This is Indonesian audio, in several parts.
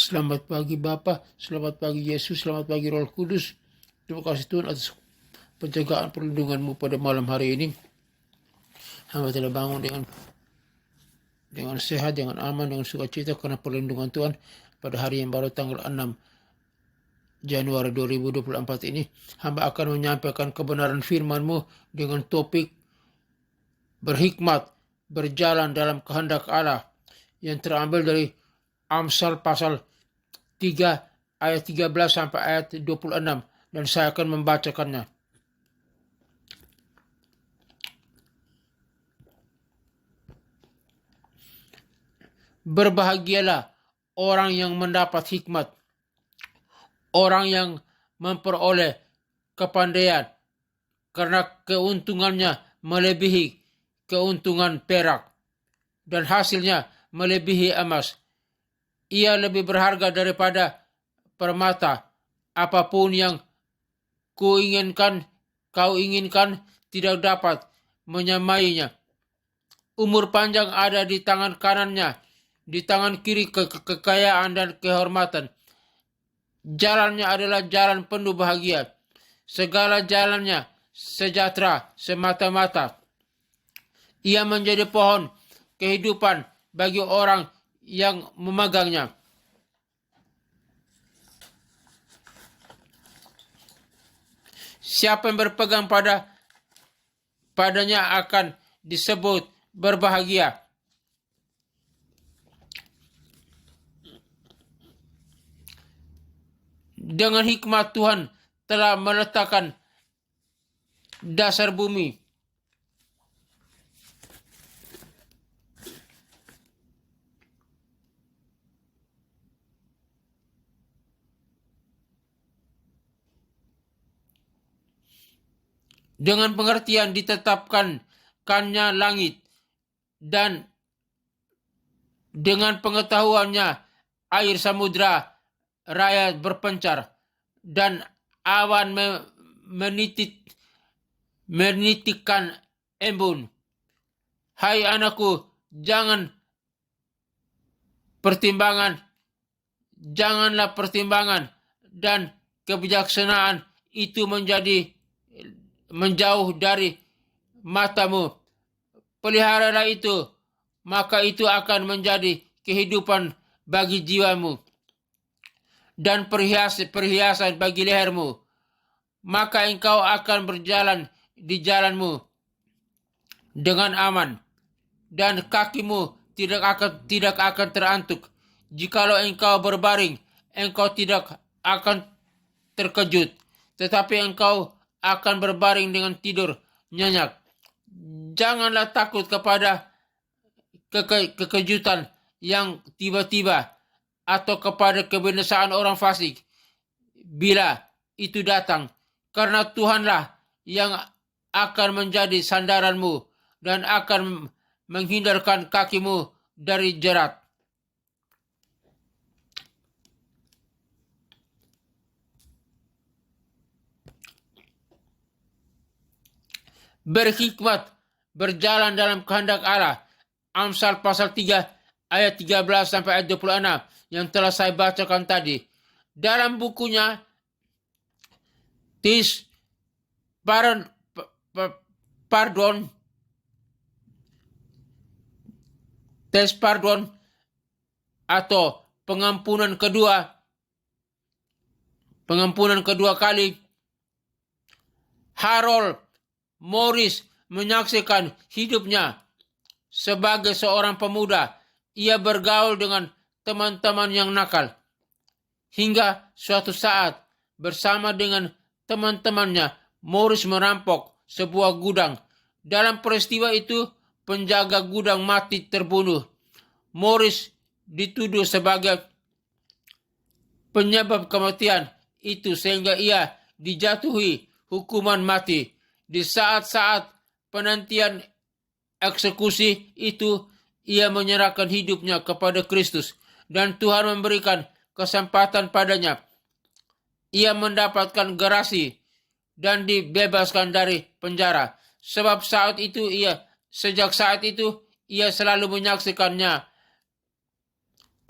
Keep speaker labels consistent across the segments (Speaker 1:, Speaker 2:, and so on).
Speaker 1: Selamat pagi Bapa, selamat pagi Yesus, selamat pagi Roh Kudus. Terima kasih Tuhan atas penjagaan perlindungan-Mu pada malam hari ini. Hamba telah bangun dengan sehat, dengan aman, dengan sukacita karena perlindungan Tuhan pada hari yang baru tanggal 6 Januari 2024 ini. Hamba akan menyampaikan kebenaran firman-Mu dengan topik berhikmat, berjalan dalam kehendak Allah yang terambil dari Amsal pasal 3 ayat 13 sampai ayat 26 dan saya akan membacakannya. Berbahagialah orang yang mendapat hikmat, orang yang memperoleh kepandaian, karena keuntungannya melebihi keuntungan perak dan hasilnya melebihi emas. Ia lebih berharga daripada permata. Apapun yang kau inginkan tidak dapat menyamainya. Umur panjang ada di tangan kanannya, di tangan kiri kekayaan dan kehormatan. Jalannya adalah jalan penuh bahagia. Segala jalannya sejahtera semata-mata. Ia menjadi pohon kehidupan bagi orang yang memegangnya. Siapa yang berpegang padanya akan disebut berbahagia. Dengan hikmat Tuhan telah meletakkan dasar bumi. Dengan pengertian ditetapkannya langit, dan dengan pengetahuannya air samudra raya berpencar, dan awan menitikkan embun. Hai anakku, janganlah pertimbangan dan kebijaksanaan itu menjauh dari matamu. Peliharalah itu, maka itu akan menjadi kehidupan bagi jiwamu dan perhiasan bagi lehermu. Maka engkau akan berjalan di jalanmu dengan aman, dan kakimu tidak akan terantuk. Jikalau engkau berbaring, engkau tidak akan terkejut, tetapi engkau akan berbaring dengan tidur nyenyak. Janganlah takut kepada kekejutan yang tiba-tiba atau kepada kebinasaan orang fasik bila itu datang, karena Tuhanlah yang akan menjadi sandaranmu dan akan menghindarkan kakimu dari jerat. Berhikmat, berjalan dalam kehendak Allah. Amsal pasal 3 ayat 13 sampai ayat 26 yang telah saya bacakan tadi. Dalam bukunya Tes Pardon atau pengampunan kedua kali, Harold Morris menyaksikan hidupnya sebagai seorang pemuda. Ia bergaul dengan teman-teman yang nakal hingga suatu saat bersama dengan teman-temannya Morris merampok sebuah gudang. Dalam peristiwa itu penjaga gudang mati terbunuh. Morris dituduh sebagai penyebab kematian itu sehingga ia dijatuhi hukuman mati. Di saat-saat penantian eksekusi itu, ia menyerahkan hidupnya kepada Kristus dan Tuhan memberikan kesempatan padanya. Ia mendapatkan gerasi dan dibebaskan dari penjara. Sebab sejak saat itu ia selalu menyaksikannya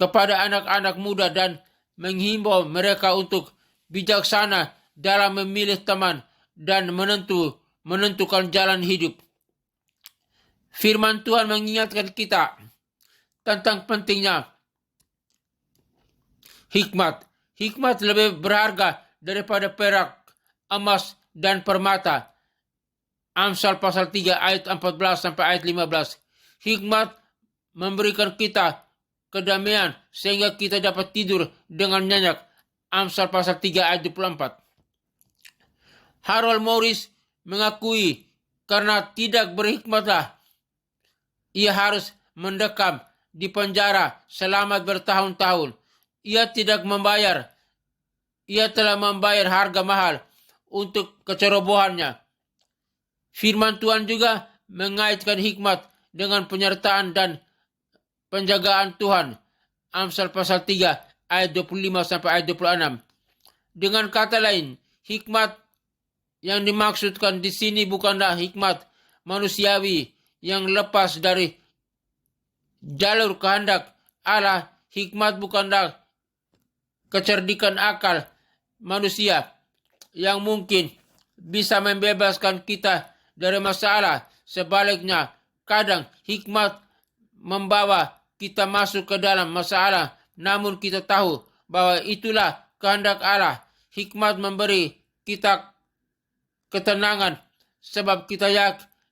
Speaker 1: kepada anak-anak muda dan menghimbau mereka untuk bijaksana dalam memilih teman dan menentukan jalan hidup. Firman Tuhan mengingatkan kita tentang pentingnya hikmat. Hikmat lebih berharga daripada perak, emas, dan permata. Amsal pasal 3 ayat 14 sampai ayat 15. Hikmat memberikan kita kedamaian sehingga kita dapat tidur dengan nyenyak. Amsal pasal 3 ayat 24. Harold Morris mengakui karena tidak berhikmatlah ia harus mendekam di penjara selama bertahun-tahun. Ia tidak membayar. Ia telah membayar harga mahal untuk kecerobohannya. Firman Tuhan juga mengaitkan hikmat dengan penyertaan dan penjagaan Tuhan. Amsal pasal 3 ayat 25 sampai ayat 26. Dengan kata lain, hikmat yang dimaksudkan di sini bukanlah hikmat manusiawi yang lepas dari jalur kehendak Allah. Hikmat bukanlah kecerdikan akal manusia yang mungkin bisa membebaskan kita dari masalah. Sebaliknya, kadang hikmat membawa kita masuk ke dalam masalah, namun kita tahu bahwa itulah kehendak Allah. Hikmat memberi kita ketenangan sebab kita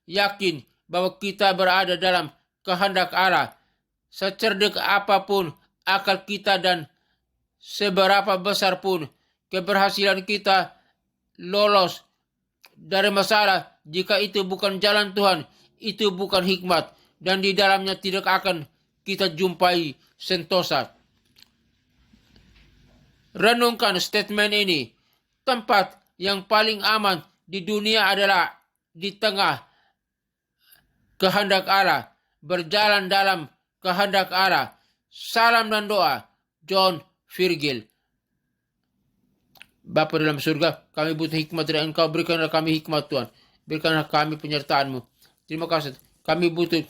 Speaker 1: yakin bahwa kita berada dalam kehendak Allah. Secerdik apapun akal kita dan seberapa besar pun keberhasilan kita lolos dari masalah, jika itu bukan jalan Tuhan, itu bukan hikmat, dan di dalamnya tidak akan kita jumpai sentosa. Renungkan statement ini. Tempat yang paling aman di dunia adalah di tengah kehendak Allah. Berjalan dalam kehendak Allah. Salam dan doa, John Virgil. Bapa dalam surga, kami butuh hikmat dari Engkau. Berikanlah kami hikmat, Tuhan. Berikanlah kami penyertaan-Mu. Terima kasih. Kami butuh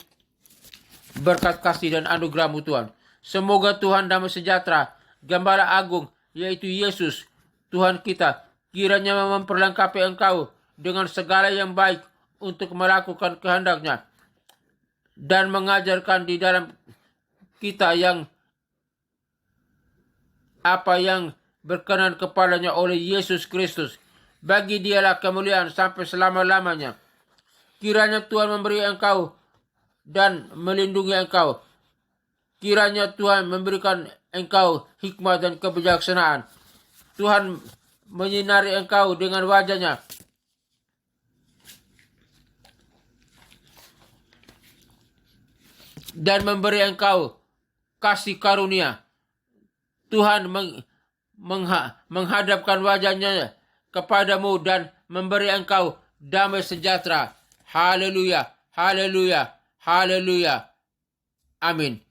Speaker 1: berkat kasih dan anugerah-Mu, Tuhan. Semoga Tuhan damai sejahtera, Gembala Agung, yaitu Yesus, Tuhan kita, kiranya memperlengkapi Engkau dengan segala yang baik untuk melakukan kehendak-Nya dan mengajarkan di dalam kita yang apa yang berkenan kepadanya oleh Yesus Kristus. Bagi Dialah kemuliaan sampai selama-lamanya. Kiranya Tuhan memberi engkau dan melindungi engkau. Kiranya Tuhan memberikan engkau hikmat dan kebijaksanaan. Tuhan menyinari engkau dengan wajah-Nya dan memberi engkau kasih karunia. Tuhan menghadapkan wajah-Nya kepadamu dan memberi engkau damai sejahtera. Haleluya, haleluya, haleluya. Amin.